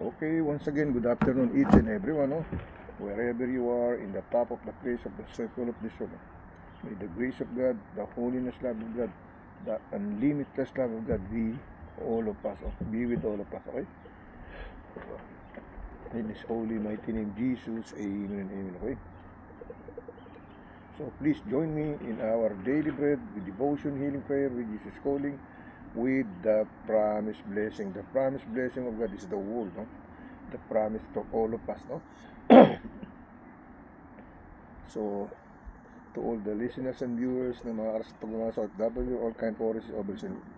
Okay, once again, good afternoon each and everyone, no? Wherever you are, in the top of the place of the circle of this world. May the grace of God, the holiness love of God, the unlimited love of God be all of us, be with all of us, okay? In His holy mighty name, Jesus, amen and amen, okay? So please join me in our daily bread with devotion, healing prayer, with Jesus calling, with the promised blessing. The promised blessing of God is the word, no? The promise to all of us, no? So, to all the listeners and viewers ng mga mga sa OFW, all kind of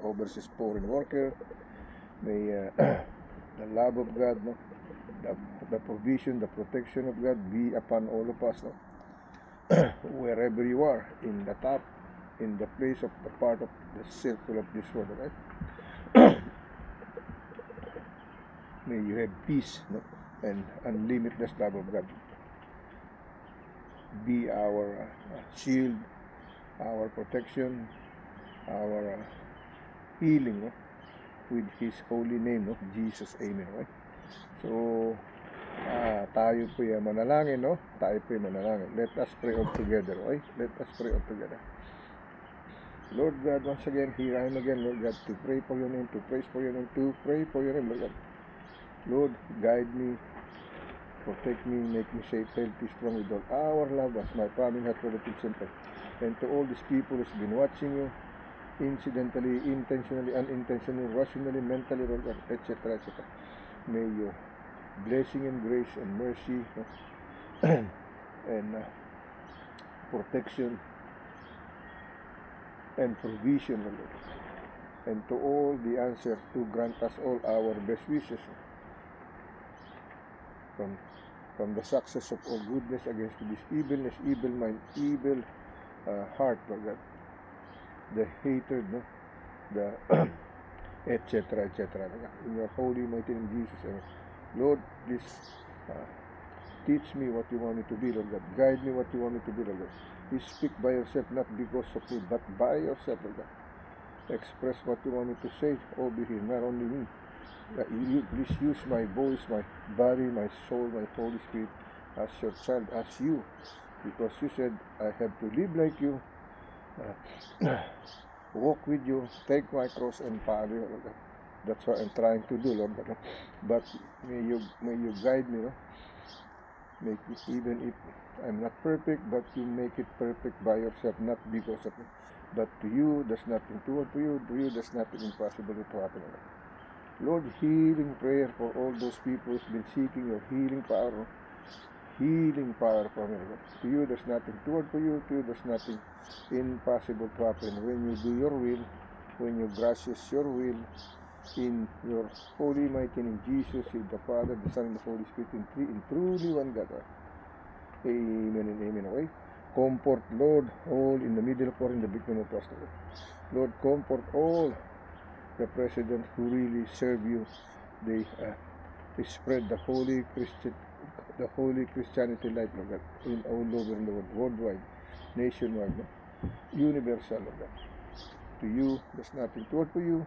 overseas foreign worker, may the love of God, no? The provision, the protection of God be upon all of us, no? Wherever you are, in the top, in the place of the part of the circle of this world, right? May you have peace, no? And unlimited love of God be our shield, our protection, our healing, no? With His holy name, no? Jesus, amen, right? So, tayo po yung manalangin, no? Tayo po yung manalangin. Let us pray all together, okay? Let us pray all together. Lord God, once again, here I am again, Lord God, to pray for your name, to praise for your name, to pray for your name, Lord God. Lord, guide me, protect me, make me safe, healthy, strong with all our loved ones, my family, heart, relatives, and to all these people who's been watching you, incidentally, intentionally, unintentionally, rationally, mentally, Lord God, etc., etc. May your blessing and grace and mercy and protection and provision, Lord, and to all the answers to grant us all our best wishes from the success of all goodness against this evilness, evil mind, evil heart, Lord God, the hatred, no? The etc., etc. In your holy mighty name, Jesus, Lord, please teach me what you want me to be, Lord God. Guide me what you want me to be, Lord God. Please speak by yourself, not because of me, but by yourself, Lord God. Express what you want me to say over here, not only me. You please use my voice, my body, my soul, my Holy Spirit as your child, as you, because you said I have to live like you, walk with you, take my cross and follow you, Lord God. That's what I'm trying to do, Lord God. But may you guide me, no? Make me, even if I'm not perfect, but you make it perfect by yourself, not because of me. But to you, there's nothing too hard for you. To you, there's nothing impossible to happen. Lord, healing prayer for all those people who's been seeking your healing power from you. To you, there's nothing too hard for you. To you, there's nothing impossible to happen. When you do your will, when you gracious your will, in your holy mighty name, Jesus, in the Father, the Son, and the Holy Spirit, in truly one God. Amen and amen. Okay? Comfort, Lord, all in the middle or in the victim of trust. Lord, comfort all the presidents who really serve you. They spread the holy Christianity life, Lord God, in all over in the world, worldwide, nationwide, no? Universal, Lord God. To you, there's nothing too hard for you.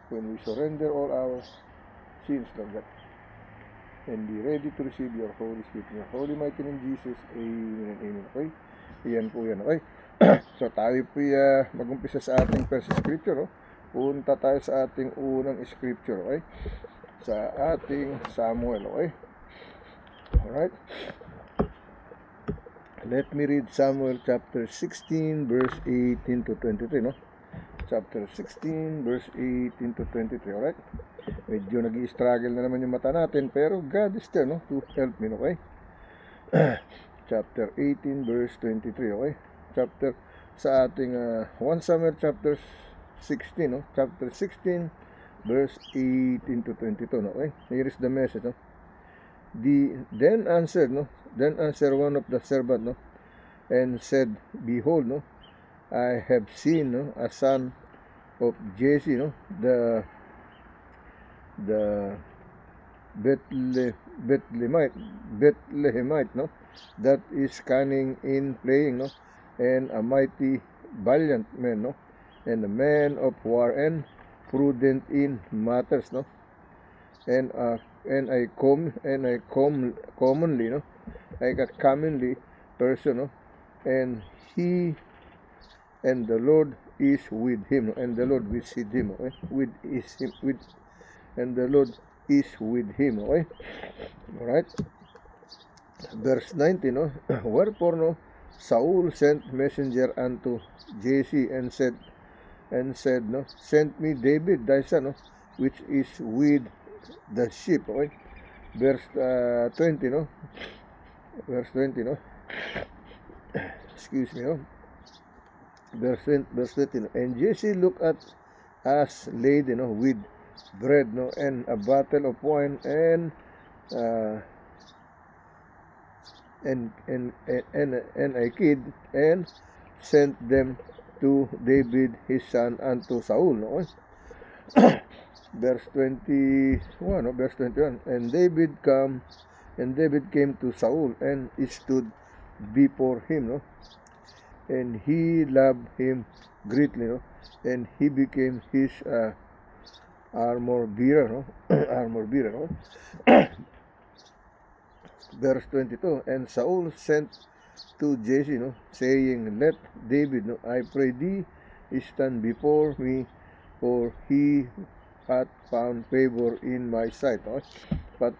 When we surrender all our sins, Lord God, and be ready to receive your Holy Spirit, in your holy mighty name, Jesus, amen and amen. Okay? Iyan po yan, okay? So tayo po mag-umpisa sa ating first scripture, oh. Punta tayo sa ating unang scripture, okay? Sa ating Samuel, okay? Alright? Let me read Samuel chapter 16, verse 18 to 23, no? Chapter 16, verse 18 to 23, alright? Medyo nag-i-struggle na naman yung mata natin, pero God is there, no? To help me, okay? Chapter 18, verse 23, okay? Chapter sa ating 1 Samuel chapter 16, no? Chapter 16, verse 18 to 22, no? Okay? Here is the message, no? Then answered one of the servant, no? And said, Behold, no? I have seen, no? A son of Jesse, no? The Bethlehemite, no? That is cunning in playing, no? And a mighty valiant man, no? And a man of war and prudent in matters, no? commonly, no, like a commonly person, no, and the Lord is with him, no, and the Lord visited him, okay? And the Lord is with him, okay? All right. Verse 19, no, wherefore, no, Saul sent messenger unto Jesse and said, no, send me David thy son, no, which is with the sheep, okay? Verse 20, no, excuse me, no, verse 20, no, and Jesse looked at us laden, no, with bread, no, and a bottle of wine, and a kid, and sent them to David his son unto Saul, no? Verse 21, no? Verse 21, and David came to Saul and stood before him, no? And he loved him greatly, no? And he became his armor bearer, no? Armor bearer, no? Verse 22, and Saul sent to Jesse, no, saying, let David, no, I pray thee, stand before me, for he hath found favor in my sight, no? No?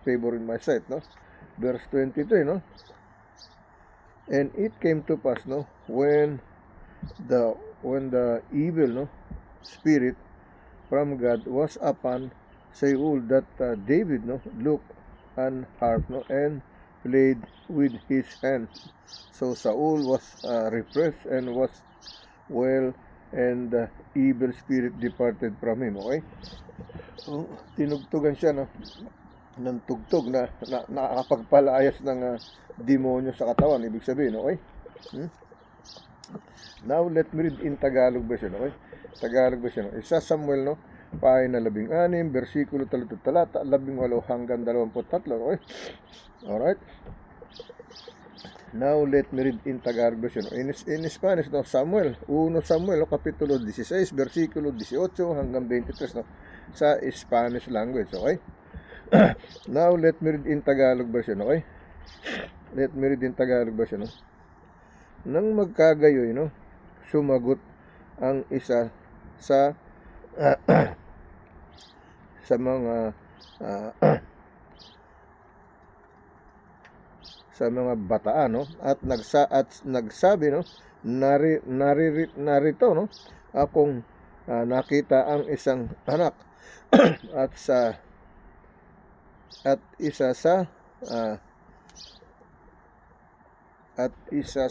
Verse 23, no? And it came to pass, no, when the evil, no, spirit from God was upon Saul, that David, no, looked an harp, no, and played with his hand. So Saul was refreshed and was well, and the evil spirit departed from him, okay? So, tinugtugan siya, no, ng tugtog na nakakapagpalayas ng demonyo sa katawan, ibig sabihin, okay? Now, let me read in Tagalog version, okay? Tagalog version, Isa Samuel, no, pahina 16, versikulo 3 talata 18 hanggang 23, okay? Alright? Now, let me read in Tagalog version. In Spanish, no, 1 Samuel, kapitulo 16, versikulo 18 hanggang 23, no, sa Spanish language, okay? Now, let me read in Tagalog version, okay? Let me read in Tagalog version, no? Nang magkagayoy, no, sumagot ang isa sa sa mga sa mga bataan, no, at nagsabi, no, narito, no, akong nakita ang isang anak at isa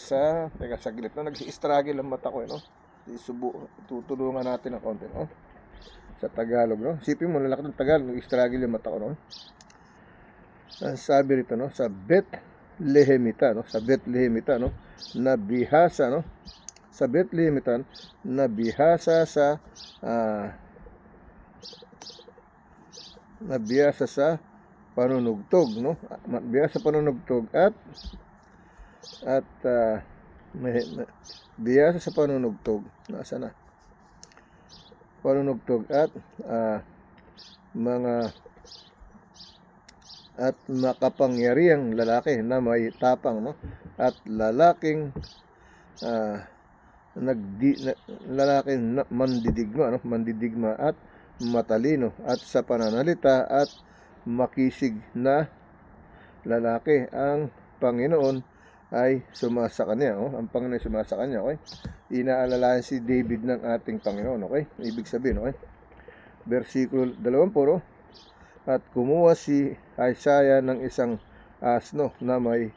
sa teka saglit, no, nag-i-struggle ang mata ko, no. Tutulungan natin ng konti, no, sa Tagalog, no. Isipin mo, lalaki ng Tagalog, nag-i-struggle yung mata ko, no. Sabi rito, no, sa Bethlehemita, no, nabihasa, no, sa Bethlehemita, nabihasa sa panunugtog, no, nabihasa sa panunugtog at bihasa sa panunugtog, nasa na panunugtog at mga at makapangyarihang lalaki na may tapang, no, at lalaking mandidigma at matalino at sa pananalita at makisig na lalaki. Ang Panginoon ay sumasa kanya, ang Panginoon ay sumasa kanya, okay? Inaalalahan si David ng ating Panginoon, okay? Ibig sabihin, okay? Versikulo 20, at kumuha si Isaiah ng isang asno na may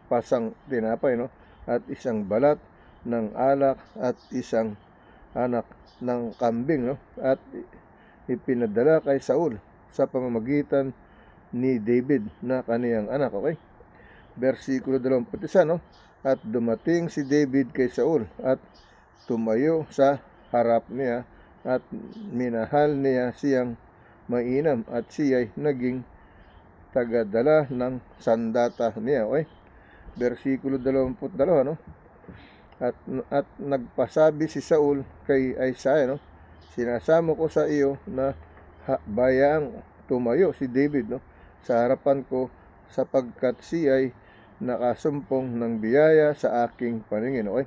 pasang tinapay, no, at isang balat ng alak at isang anak ng kambing, no, at ipinadala kay Saul sa pamamagitan ni David na kaniyang anak, okay? Versikulo 21, no, at dumating si David kay Saul at tumayo sa harap niya at minahal niya siyang mainam at siya'y naging tagadala ng sandata niya, okay? Versikulo 22, no, at nagpasabi si Saul kay Isaiah, no, sinasamo ko sa iyo na bayaang tumayo si David, no, sa harapan ko, sapagkat siya ay nakasumpong ng biyaya sa aking paningin. Okay?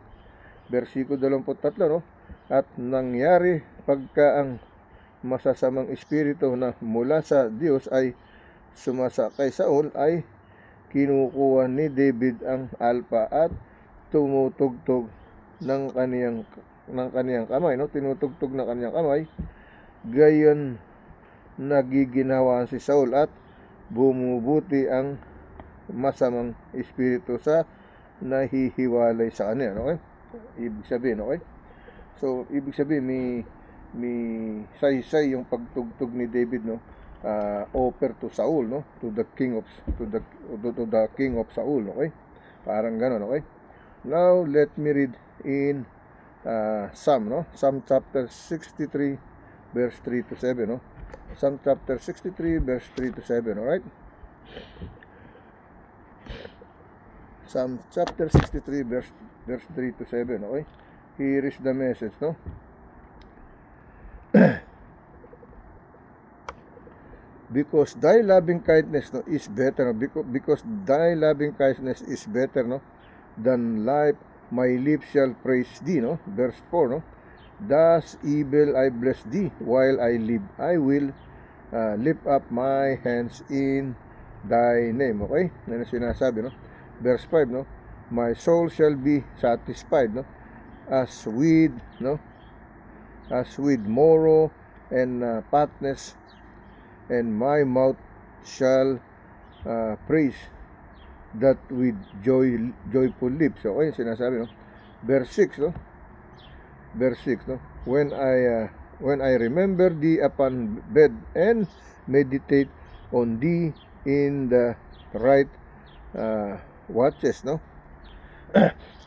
Versikulo 23, no? At nangyari pagka ang masasamang espiritu na mula sa Diyos ay sumasakay sa Saul, ay kinukuha ni David ang alpa at tumutugtog ng kaniyang kamay, no? Tinutugtog ng kaniyang kamay. Gayon nagiginawa si Saul at bumubuti ang masamang espiritu sa nahihiwalay sa kanya. Okay? Ibig sabihin, okay? So, ibig sabihin, may saysay yung pagtugtog ni David, no? Offer to Saul, no? To the king of Saul, okay? Parang gano'n, okay? Now, let me read in Psalm, no? Psalm chapter 63, verse 3 to 7, no? Psalm chapter 63, verse 3 to 7, alright? Psalm chapter 63, verse 3 to 7, okay? Here is the message, no? Because thy loving kindness, no, is better, no? Because thy loving kindness is better, no, than life, my lips shall praise thee, no? Verse 4, no? Thus evil I bless thee while I live. I will lift up my hands in thy name. Okay? Yan ang sinasabi, no? Verse 5, no? My soul shall be satisfied, no? As with marrow and fatness, and my mouth shall praise that with joyful lips. Okay, sinasabi, no? Verse 6, no? Verse 6, no? When I remember thee upon bed and meditate on thee in the right watches, no?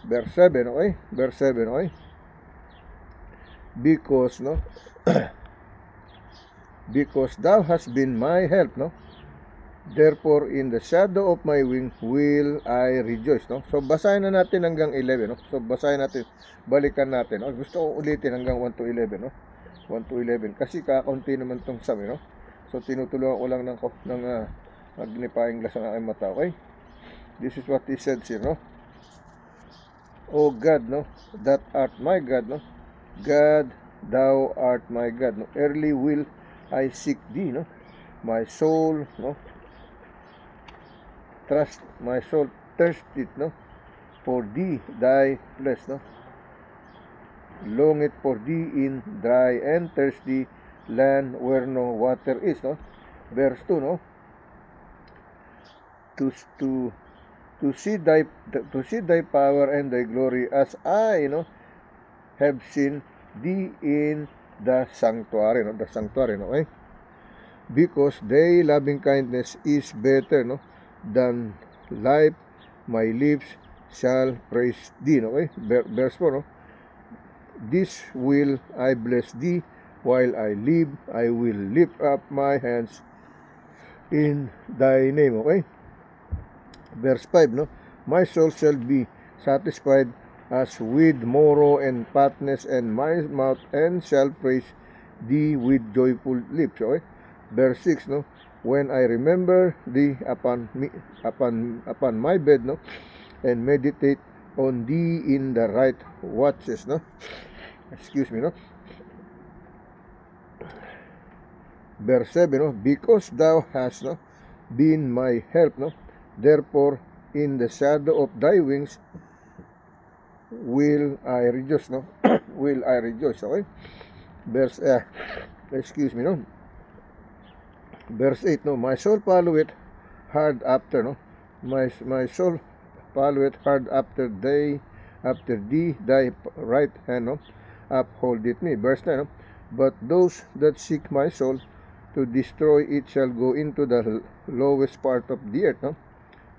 Verse 7, okay? Verse 7, okay? Because, no? Because thou hast been my help, no? Therefore, in the shadow of my wing will I rejoice, no? So, basahin na natin hanggang 11, no? So, basahin natin, balikan natin, no? Gusto ko ulitin hanggang 1 to 11, no? 1 to 11, kasi kakaunti naman tong Psalm, no? So, tinutulungan ko lang ng magnifying glass ang aking mata, okay? This is what he said here, no? O God, no? That art my God, no? God, thou art my God, no? Early will I seek thee, no? My soul, no? My soul thirsteth, no? For thee, thy flesh, no? Longeth for thee in dry and thirsty land where no water is, no? Verse 2, no? To see thy power and thy glory, as I, no, have seen thee in the sanctuary, no? The sanctuary, no? Okay? Because thy loving kindness is better, no, than life, my lips shall praise thee, no? Okay? Verse 4, no? This will I bless thee while I live. I will lift up my hands in thy name, okay? Verse 5, no? My soul shall be satisfied as with marrow and fatness, and my mouth and shall praise thee with joyful lips, okay? Verse 6, no? When I remember thee upon my bed, no, and meditate on thee in the right watches, no? Excuse me, no? Verse 7, no? Because thou hast, no, been my help, no? Therefore, in the shadow of thy wings will I rejoice, no? Will I rejoice, okay? Verse, excuse me, no? Verse 8, no? My soul followeth hard after, no? My soul followeth hard after thee, thy right hand, no? Upholdeth me. Verse 9, no? But those that seek my soul to destroy it shall go into the lowest part of the earth, no?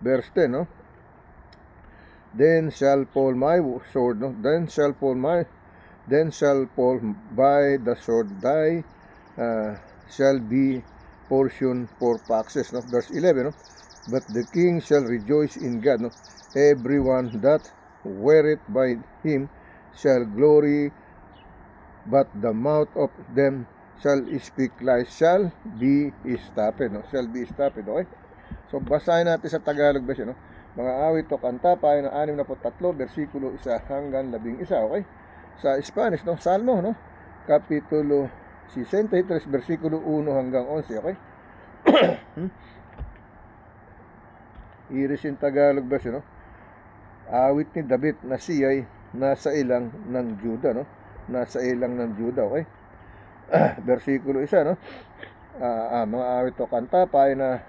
Verse 10, no? Then shall fall my sword, no? Then shall fall by the sword thy shall be portion for foxes, no? Verse 11, no? But the king shall rejoice in God, no? Everyone that weareth by him shall glory, but the mouth of them shall speak lies, shall be stopped, no? Shall be stopped, okay? So, basahin natin sa Tagalog version, no? Mga awit o kanta, payo ng 63, versikulo 1 hanggang 11, okay? Sa Spanish, no? Salmo, no? Kapitulo 63, versikulo 1 hanggang 11, okay? Iris in Tagalog version, no? Awit ni David na siya'y nasa ilang ng Juda, no? Nasa ilang ng Juda, okay? Versikulo 1, no? Mga awit o kanta, payo na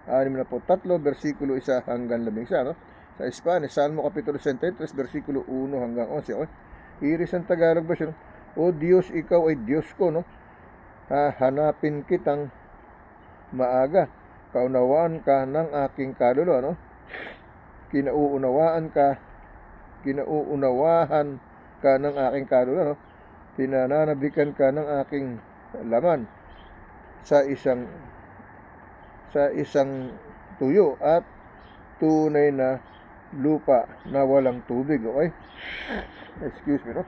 63, versikulo 1 hanggang 11, no? Sa Spanish, Salmo Kapitulo 63, versikulo 1 hanggang 11, okay? Iris ang Tagalog version, O Diyos, ikaw ay Diyos ko, no? Hanapin kitang maaga, kaunawaan ka ng aking kaluluwa, no? Kinauunawahan ka ng aking kaluluwa, no? Pinananabikan ka ng aking laman sa isang tuyo at tunay na lupa na walang tubig, okay? Excuse me, no?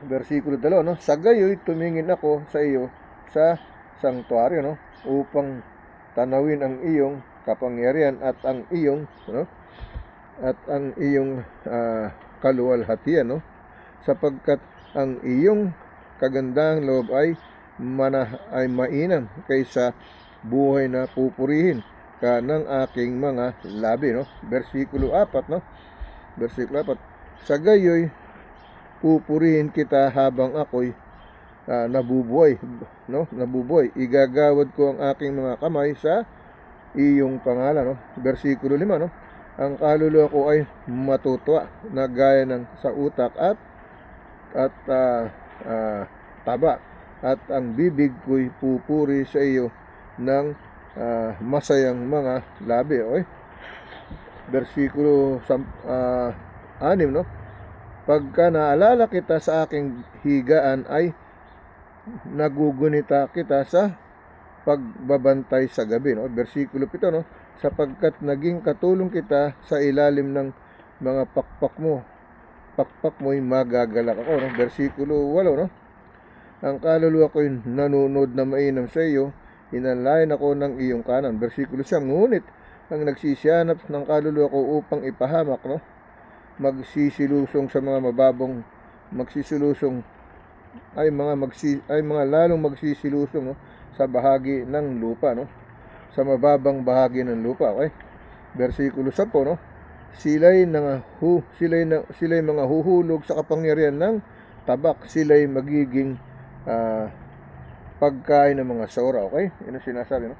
Versikulo 2, no? Sa gayoy tumingin ako sa iyo sa sanktuaryo, no? Upang tanawin ang iyong kapangyarihan at ang iyong, no? At ang iyong kaluwalhatian, no? Sapagkat ang iyong kagandahang loob ay mainam kaysa buhay na pupurihin ka ng aking mga labi, no? Versikulo 4, no? Versikulo 4, sa gayoy pupurihin kita habang ako'y nabubuhay, no? Nabubuhay. Igagawad ko ang aking mga kamay sa iyong pangalan, no? Versikulo 5, no? Ang kaluluwa ko ay matutuwa na gaya ng sa utak at taba, at ang bibig ko'y pupuri sa iyo ng masayang mga labi, okay? Versikulo 6, no? Pagka naalala kita sa aking higaan ay nagugunita kita sa pagbabantay sa gabi, no? Versikulo 7, no? Sapagkat naging katulong kita sa ilalim ng mga pakpak mo'y magagalak ako, no? Versikulo 8, no? Ang kaluluwa ko'y nanunod na mainam sa iyo, hinalayan ako ng iyong kanan. Versikulo 9, ngunit ang nagsisihanap ng kaluluwa ko upang ipahamak, no? Magsisilusong sa mga mababong, mga lalong magsisilusong, no? Sa bahagi ng lupa, no? Sa mababang bahagi ng lupa, okay? Versikulo 10, no? Sila'y mga huhulog sa kapangyarihan ng tabak, sila'y magiging pagkain ng mga sora, okay? Yun ang sinasabi, no?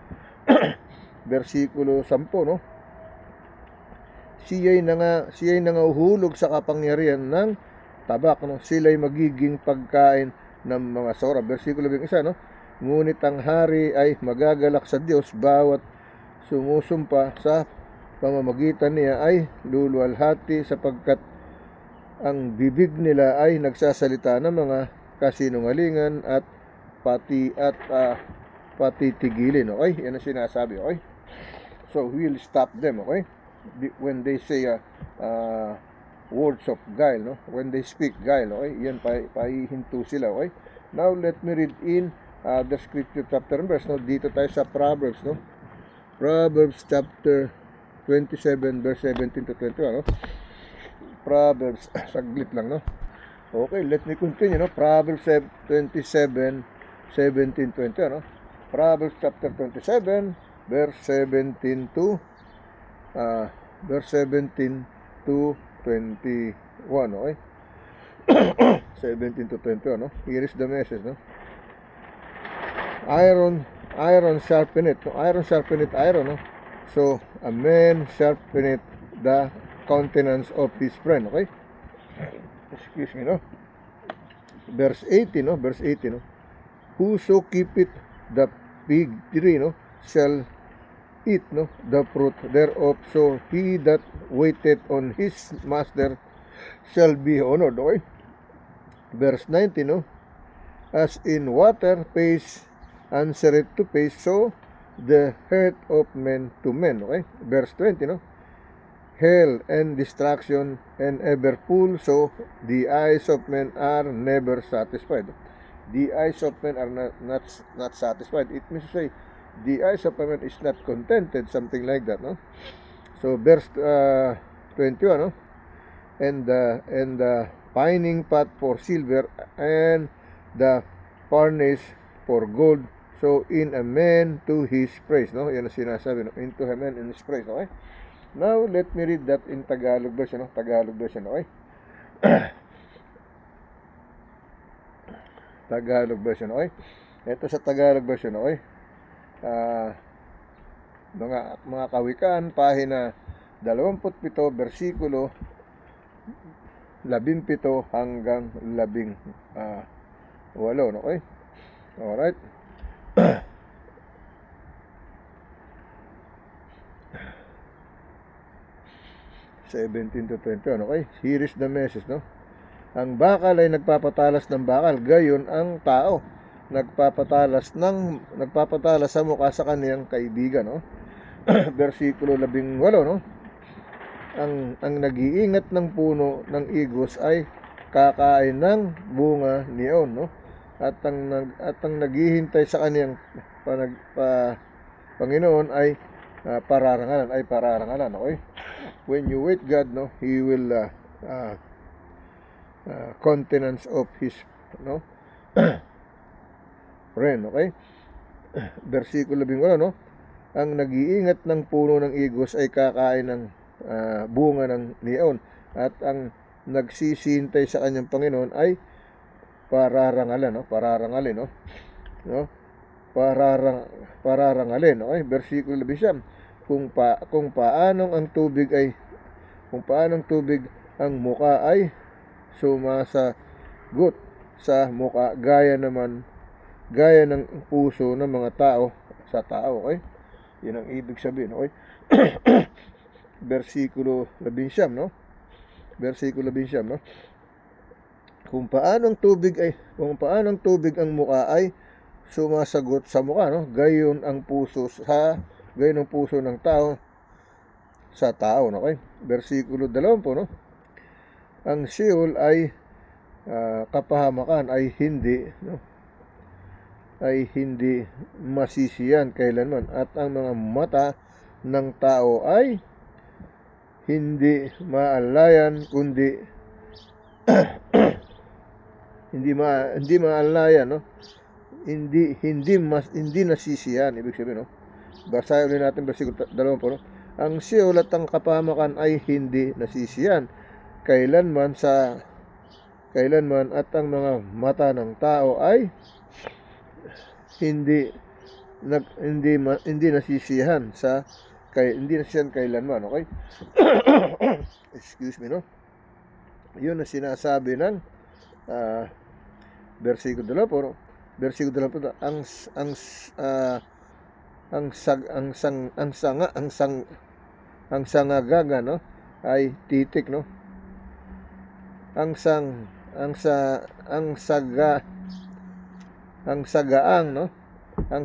Versikulo 10, no? Siya'y nangahuhulog sa kapangyarihan ng tabak, no? Sila'y magiging pagkain ng mga sora. Versikulo 11, no? Ngunit ang hari ay magagalak sa Diyos, bawat sumusumpa sa pamamagitan niya ay luluwalhati, sapagkat ang bibig nila ay nagsasalita ng mga kasinungalingan at patitigilin, okay? Yan ang sinasabi, okay? So we'll stop them, okay? When they say words of guile, no? When they speak guile, okay? Yan, paihinto sila, okay? Now let me read in the scripture chapter and verse, no? Dito tayo sa Proverbs, no? Proverbs chapter 27 verse 17 to 21, no? Proverbs, saglit lang, no? Okay, let me continue, no? Proverbs 27 17 20, no? Proverbs chapter 27 verse 17 to 21, okay? 17 to 21, no? Here is the message, no? Iron sharpeneth, no? Iron sharpeneth iron, no? So a man sharpeneth the countenance of his friend, okay? Excuse me, no? Verse 18, no? Verse 18, no? Whoso keepeth the fig tree, no, shall eat, no, the fruit thereof, so he that waiteth on his master shall be honored, okay? Verse 19, no? As in water pays answereth to pays, so the heart of men to men, okay? Verse 20, no? Hell and destruction and ever full, so the eyes of men are never satisfied. the eyes of men are not satisfied. It means to say, the eyes of a man is not contented, something like that, no? So verse 21, no? And the pining pot for silver, and the furnace for gold. So in a man to his praise, no? Yan ang sinasabi, no? Into a man in his praise, okay? Now let me read that in Tagalog version, no? Tagalog version, okay? Tagalog version, okay? Ito sa Tagalog version, okay? Mga Kawikaan, pahina 27, versikulo 17 hanggang 18, okay? Alright. (17 to 21), okay? Here is the message, no? Ang bakal ay nagpapatalas ng bakal, gayon ang tao nagpapatalas sa mukha sa kaniyang kaibigan, no? Versikulo 18, no? Ang nag-iingat ng puno ng igos ay kakain ng bunga niyon, no? At ang naghihintay sa kaniyang Panginoon ay pararangalan, okay? When you wait God, no, He will countenance of His, no, friend, okay? Versikulo 18, no? Ang nag-iingat ng puno ng igos ay kakain ng bunga ng niyon, at ang nagsisintay sa kanyang Panginoon ay pararangalan, no? Pararangalin, no? No? Pararangalin, okay? Versikulo 19, kung paanong tubig ang muka ay sumasagot sa muka, gaya ng puso ng mga tao sa tao, okay? Yan ang ibig sabihin, okay? Versikulo 19, no? Versikulo 19, no? Kung paanong tubig ang muka ay sumasagot sa muka, no? Gayon ang puso ng tao sa tao, no? Okay? Versikulo 20, no? Ang Sheol ay kapahamakan ay hindi masisiyan kailanman, at ang mga mata ng tao ay hindi maalayan kundi hindi maalayan, no? Hindi nasisiyan, ibig sabihin, no? Basahin ulit natin versikulo 20, no? Ang Sheol at ang kapahamakan ay hindi nasisiyan kailanman, at ang mga mata ng tao ay hindi nasisiyahan kailanman, okay? Excuse me, no? Yun ang sinasabi ng versikulo 20, no? Versikulo 20, ang sangagaga, no, ay titik, no? Ang sagaang, no? Ang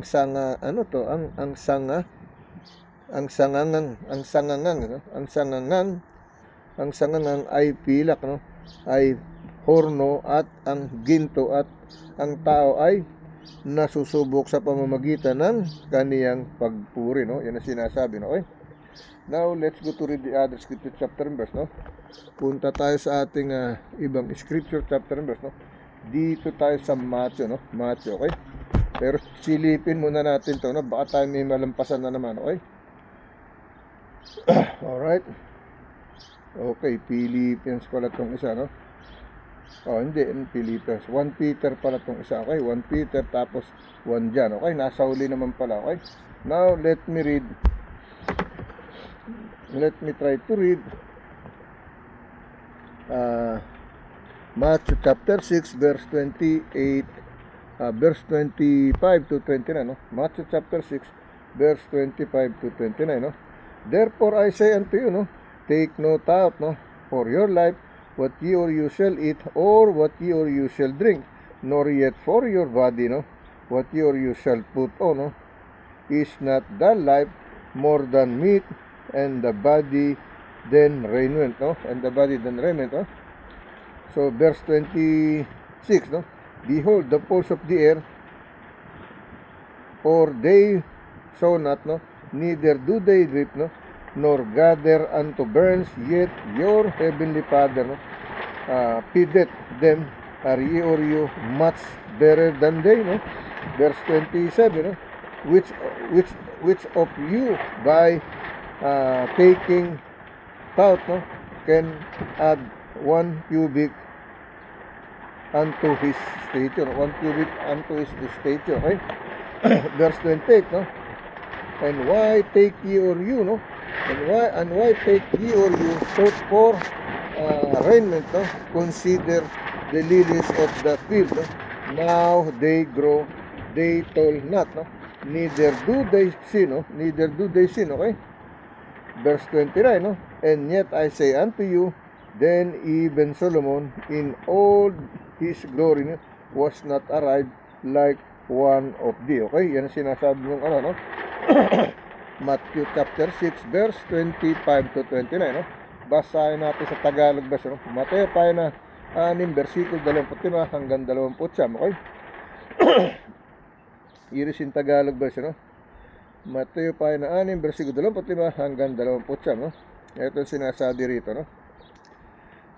sangangang ay pilak, no? Ay horno, at ang ginto at ang tao ay nasusubok sa pamamagitan ng kaniyang pagpuri, no? Yan ang sinasabi, no? Okay? Now, let's go to read the other scripture chapter and verse, no? Punta tayo sa ating ibang scripture chapter and verse, no? Dito tayo sa Matthew, no? Matthew, okay? Pero silipin muna natin to, no? Baka tayo may malampasan na naman, okay? Alright. Okay, Philippians pala tong isa, no? Hindi, Philippians. 1 Peter pala tong isa, okay? 1 Peter, tapos 1 John, okay? Nasa huli naman pala, okay? Now, let me try to read Matthew chapter 6, verse 28, verse 25 to 29, no? Matthew chapter 6, verse 25 to 29, no? Therefore I say unto you, no, take no thought, no, for your life, what ye or you shall eat, or what ye or you shall drink, nor yet for your body, no, what ye or you shall put on, no? Is not the life more than meat, and the body than raiment, no? And the body than raiment, no? So verse 26, no? behold, the poles of the air, for they sow not, no, neither do they reap, no, nor gather unto barns, yet your heavenly Father, no, feedeth them. Are ye or you much better than they, no? Verse 27, no? Which of you by taking thought, no, can add 1 cubit unto his stature, 1 cubit unto his stature, okay? Verse 28, no? And why take ye or you, no? And why take ye or you thought for raiment, no? Consider the lilies of the field, no? Now they grow, they toil not, no? Neither do they sin, no? Neither do they sin, okay? Verse 29, no? And yet I say unto you, then even Solomon in all his glory, no, was not arrived like one of thee. Okay, yan ang sinasabi ng ano, no? Matthew chapter 6 verse 25 to 29, no? Basahin natin sa Tagalog version, no? Mateo pa na 6 versikulo 25 hanggang 29, okay? Irisin Tagalog version, no? Mateo pa na 6 versikulo 25 hanggang 29, no? Ito sinasabi rito, no?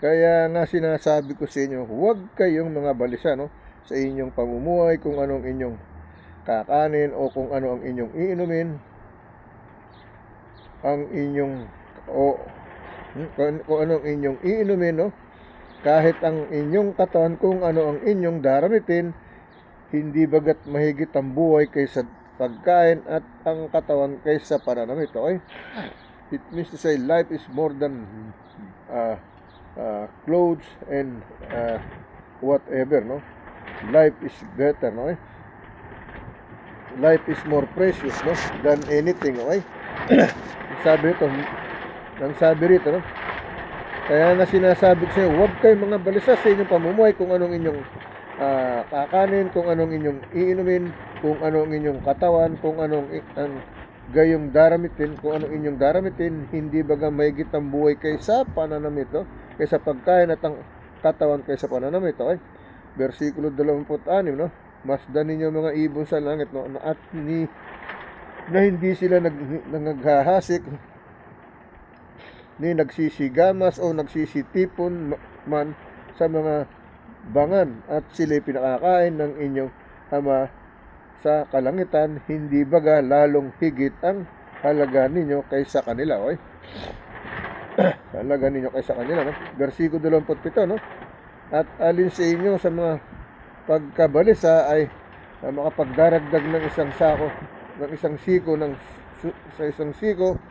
Kaya nga sinasabi ko sa inyo, huwag kayong mga balisa, no, sa inyong pamumuhay, kung anong inyong kakanin o kung ano ang inyong iinumin, kung anong inyong iinumin, no, kahit ang inyong katawan kung ano ang inyong daramitin. Hindi bagat mahigit ang buhay kaysa pagkain at ang katawan kaysa pananamit, okay? It means to say life is more than clothes and whatever, no? Life is better, no? Life is more precious, no, than anything, okay? Sabi rito, no? Kaya nga sinasabi ko sa inyo, huwag kayong mga balisa sa inyong pamumuhay, kung anong inyong kakanin, kung anong inyong iinumin, kung anong inyong katawan, kung anong gayong daramitin, kung anong inyong daramitin. Hindi baga mahigit ang buhay kaysa pananamit, no? Kaysa pagkain at ang katawan kaysa pananamit, okay? Versikulo 26, no? Masdan ninyo mga ibon sa langit, no? At na hindi sila naghahasik, ni nagsisigamas o nagsisitipon man sa mga bangan, at sila'y pinakakain ng inyong Ama sa kalangitan. Hindi baga lalong higit ang halaga ninyo kaysa kanila, okay? Halaga ninyo kaysa kanila, no? Versikulo 27, no? At alin sa inyo sa mga pagkabalisa ay makapagdaragdag ng isang siko sa isang siko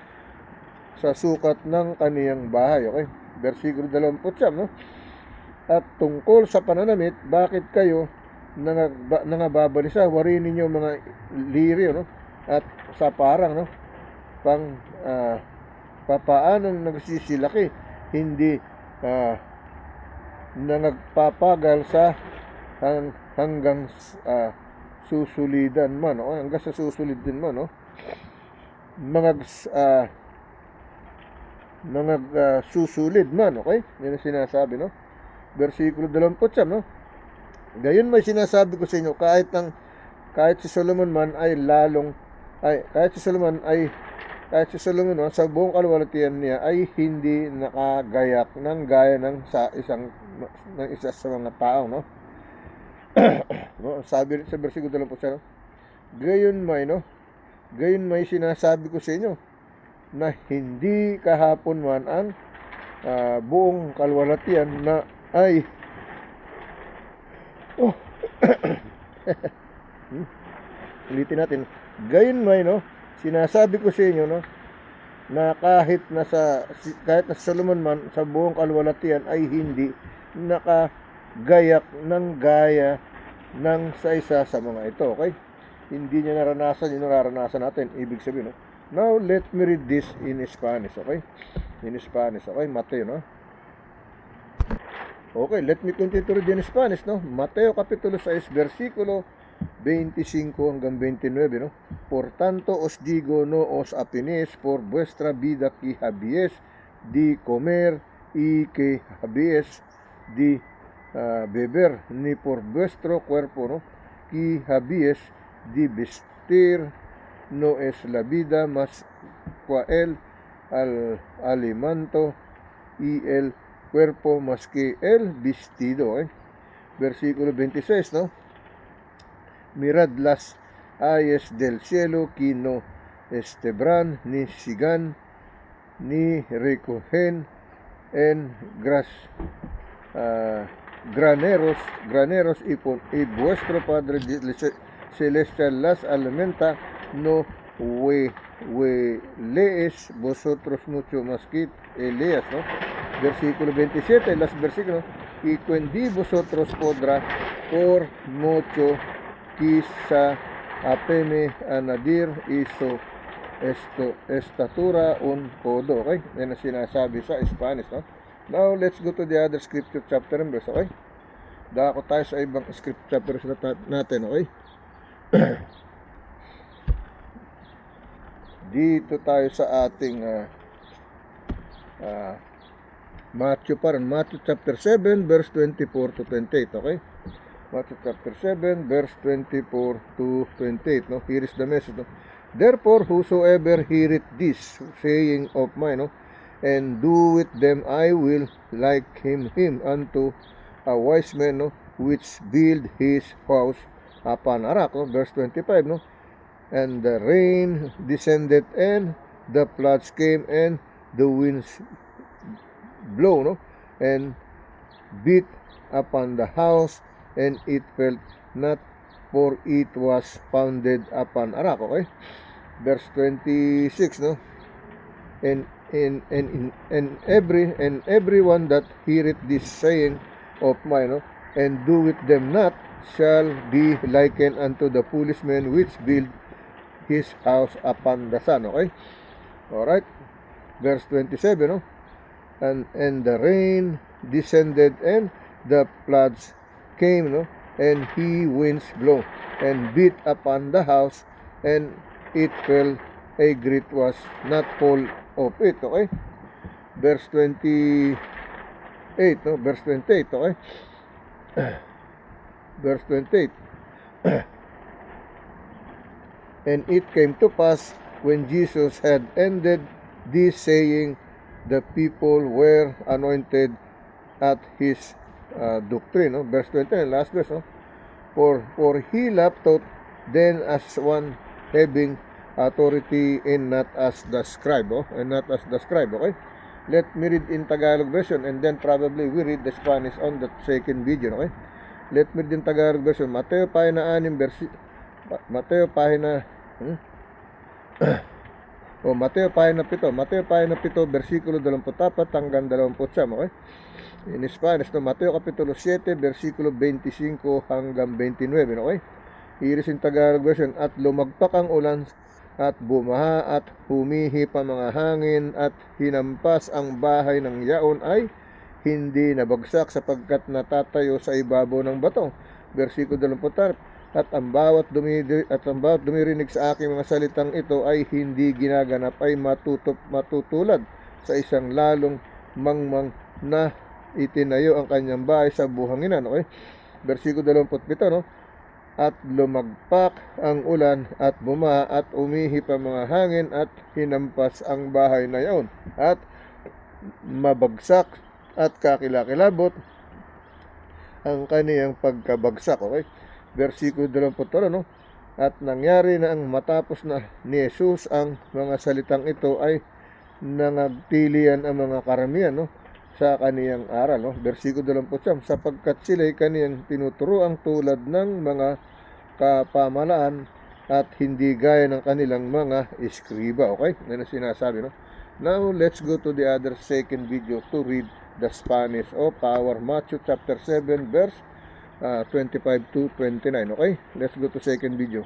sa sukat ng kaniyang bahay, okay? Versikulo 29, no? At tungkol sa pananamit, bakit kayo nangababalisa? Wariin ninyo mga lirio, no? At sa parang, no, papaanong nagsisilaki, hindi nagpapagal sa hanggang susulidan man, no? Hanggang sa susulid din man, no? Susulid man, okay? Yan ang sinasabi, no? Versikulo 29, no? Gayon may sinasabi ko sa inyo, kahit si Solomon man ay kahit si Solomon no, sa buong kaluwalhatian niya ay hindi nakagayak ng gaya ng isa sa mga tao, no? No, sabi sa versikulo 29, no? Gayon may sinasabi ko sa inyo, na hindi kahapon man ang buong kaluwalhatian na ay ulitin natin. Gayon may, no, sinasabi ko sa inyo, no, na kahit na Solomon man sa buong kaluwalhatian ay hindi nakagayak ng gaya ng sa isa sa mga ito, okay? Hindi niya naranasan yung nararanasan natin. Ibig sabihin, no? Now let me read this in Spanish, okay? In Spanish, okay? Mateo, no? Okay, let me continue to read in Spanish, no? Mateo kapitulo 6 versikulo 25 hanggang 29, no? Por tanto os digo, no os apenéis por vuestra vida que habéis de comer y que habéis de beber, ni por vuestro cuerpo, ¿no? Que habíais de vestir, no es la vida más que el alimento y el cuerpo más que el vestido. Versículo 26, ¿no? Mirad las aves del cielo que no estebran, ni sigan, ni recogen en graneros y vuestro Padre Celestial las alimenta. No lees vosotros mucho más que Elías, ¿no? Versículo 27, las versículos, y cuando vosotros podrá por mucho quizá apeme añadir iso estatura un podo. Okay? Yan ang sinasabi sa Spanish, no? Now, let's go to the other scripture chapter and verse, okay? Dako tayo sa ibang scripture chapters natin, okay? Dito tayo sa ating Matthew chapter 7, verse 24 to 28, okay? Matthew chapter 7, verse 24 to 28, no? Here is the message, no? Therefore, whosoever heareth this saying of mine, no, and doeth them, I will liken him unto a wise man, no, which build his house upon a rock, no? Verse 25, no? And the rain descended, and the floods came, and the winds blow, no, and beat upon the house, and it fell not, for it was founded upon a rock. Okay? Verse 26, no? And everyone that heareth this saying of mine, no, and doeth them not, shall be likened unto the foolish man which built his house upon the sand. Okay? Alright? Verse 27, no? And the rain descended, and the floods came, no? And he winds blow, and beat upon the house, and it fell, a great was not fall of it. Okay? Verse 28, no? Verse 28, okay? Verse 28. And it came to pass, when Jesus had ended this saying, the people were anointed at his doctrine. No? Verse 29, last verse. No? For he laughed out then as one having authority, and not as the scribe. And not as the scribe. Okay? Let me read in Tagalog version, and then probably we read the Spanish on the second video. Okay? Let me read in Tagalog version. Mateo pahina 6, Mateo pahina Mateo pahina 7, versikulo 24 hanggang 29, okay? In Spanish, no? Mateo kapitulo 7, versikulo 25 hanggang 29, okay? Here is in Tagalog version. At lumagpak ang ulan, at bumaha, at humihip ang mga hangin, at hinampas ang bahay ng yaon, ay hindi nabagsak sapagkat natatayo sa ibabaw ng bato. Versikulo 24, at ang bawat dumirinig sa aking mga salitang ito ay hindi ginaganap, ay matutulad sa isang lalong mangmang na itinayo ang kanyang bahay sa buhanginan. Okay? Versikulo 27, no? At lumagpak ang ulan, at bumaha, at umihip ang mga hangin, at hinampas ang bahay na yaon, at mabagsak at kakilakilabot ang kaniyang pagkabagsak. Okay? Versikulo 24, no? At nangyari na ang matapos na ni Jesus ang mga salitang ito, ay nangagtilian ang mga karamihan, no, sa kaniyang aral, no? Versikulo 29, sapagkat sila'y kaniyang tinuturoang tulad ng mga kapamalaan, at hindi gaya ng kanilang mga eskriba. Okay? Yan ang sinasabi, no? Now, let's go to the other second video to read the Spanish of our Matthew chapter 7, verse 25 to 29. Okay? Let's go to second video.